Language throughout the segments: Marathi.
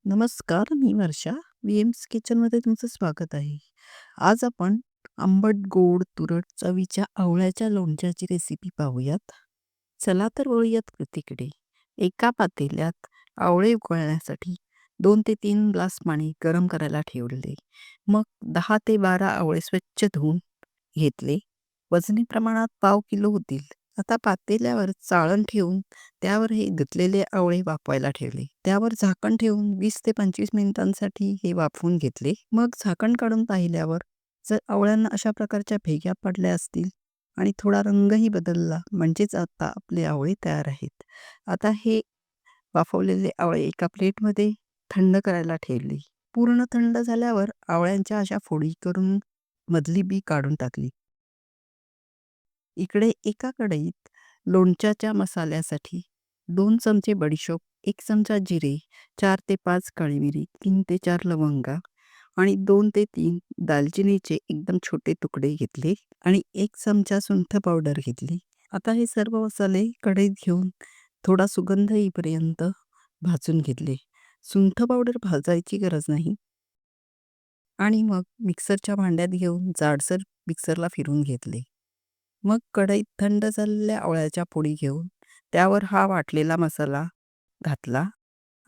नमस्कार, मी वर्षा. वीएम्स किचनमध्ये तुमचं स्वागत आहे. आज आपण आंबट, गोड, तुरट चवीच्या आवळ्याच्या लोणच्याची रेसिपी पाहूयात. चला तर वळूयात कृतीकडे. एका पातेल्यात आवळे उकळण्यासाठी 2 ते 3 ग्लास पाणी गरम करायला ठेवले. मग 10 ते 12 आवळे स्वच्छ धुवून घेतले. वजनी प्रमाणात पाव किलो होतील. आता पातेल्यावर चाळण ठेवून त्यावर हे धुतलेले आवळे वाफवायला ठेवले. त्यावर झाकण ठेवून 20 ते 25 मिनिटांसाठी हे वाफवून घेतले. मग झाकण काढून पाहिल्यावर जर आवळ्यांना अशा प्रकारच्या भेगा पडल्या असतील आणि थोडा रंगही बदलला म्हणजेच आता आपले आवळे तयार आहेत. आता हे वाफवलेले आवळे एका प्लेटमध्ये थंड करायला ठेवले. पूर्ण थंड झाल्यावर आवळ्यांच्या अशा फोडी करून मधली बी काढून टाकली. इकडे एका कढईत लोणच्याच्या मसाल्यासाठी 2 चमचे बडीशोप, 1 चमचा जिरे, 4 ते 5 काळी मिरी, 3 ते 4 लवंगा आणि 2 ते 3 दालचिनीचे एकदम छोटे तुकडे घेतले आणि 1 चमचा सुंठ पावडर घेतली. आता हे सर्व मसाले कढईत घेऊन थोडा सुगंध येईपर्यंत भाजून घेतले. सुंठ पावडर भाजायची गरज नाही आणि मग मिक्सरच्या भांड्यात घेऊन जाडसर मिक्सरला फिरवून घेतले. मग कढईत थंड झालेल्या आवळ्याच्या फोडी घेऊन त्यावर हा वाटलेला मसाला घातला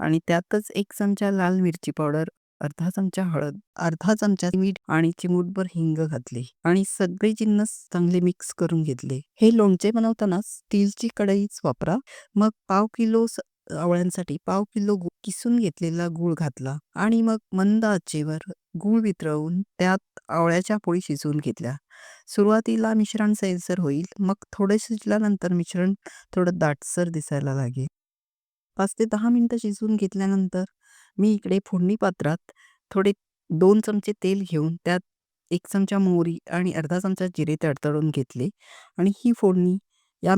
आणि त्यातच 1 चमचा लाल मिरची पावडर, अर्धा चमचा हळद, अर्धा चमचा मीठ आणि चिमूटभर हिंग घातले आणि सगळे जिन्नस चांगले मिक्स करून घेतले. हे लोणचे बनवताना स्टीलची कढईच वापरा. मग पाव किलो आवळ्यांसाठी पाव किलो किसून घेतलेला गूळ घातला आणि मग मंद आचेवर गूळ वितळवून त्यात आवळ्याच्या फोडी शिजवून घेतल्या. सुरुवातीला मिश्रण सैलसर होईल, मग थोडे शिजल्यानंतर मिश्रण थोडं दाटसर दिसायला लागेल. 5 ते 10 मिनिटं शिजवून घेतल्यानंतर मी इकडे फोडणी पात्रात थोडे 2 चमचे तेल घेऊन त्यात 1 चमचा मोहरी आणि अर्धा चमचा जिरे तडतडून घेतले आणि ही फोडणी या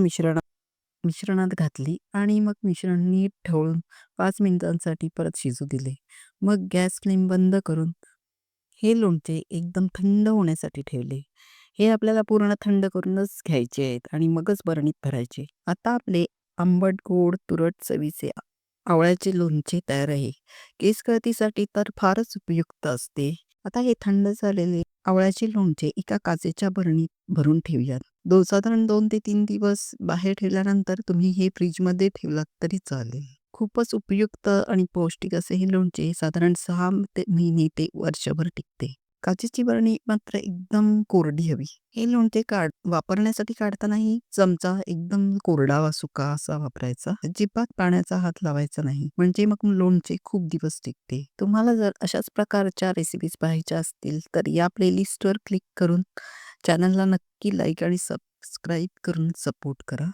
मिश्रणात घातली आणि मग मिश्रण नीट ढवळून 5 मिनिटांसाठी परत शिजू दिले. मग गॅस फ्लेम बंद करून हे लोणचे एकदम थंड होण्यासाठी ठेवले. हे आपल्याला पूर्ण थंड करूनच घ्यायचे आहेत आणि मगच बरणीत भरायचे. आता आपले आंबट, गोड, तुरट चवीचे आवळ्याचे लोणचे तयार आहे. केस गळतीसाठी तर फारच उपयुक्त असते. आता हे थंड झालेले आवळ्याचे लोणचे एका काचेच्या बरणीत भरून ठेवूयात. साधारण 2 ते 3 दिवस बाहेर ठेवल्यानंतर तुम्ही हे फ्रीजमध्ये ठेवलात तरी चालेल. खूपच उपयुक्त आणि पौष्टिक असे हे लोणचे साधारण 6 महिने ते वर्षभर टिकते. काचेची बरणी मात्र एकदम कोरडी हवी. हे लोणचे वापरण्यासाठी काढतानाही चमचा एकदम कोरडा वा सुका असा वापरायचा. अजिबात पाण्याचा हात लावायचा नाही, म्हणजे मग लोणचे खूप दिवस टिकते. तुम्हाला जर अशाच प्रकारच्या रेसिपीज पाहायच्या असतील तर या प्लेलिस्टवर क्लिक करून चॅनलला नक्की लाईक आणि सबस्क्राईब करून सपोर्ट करा.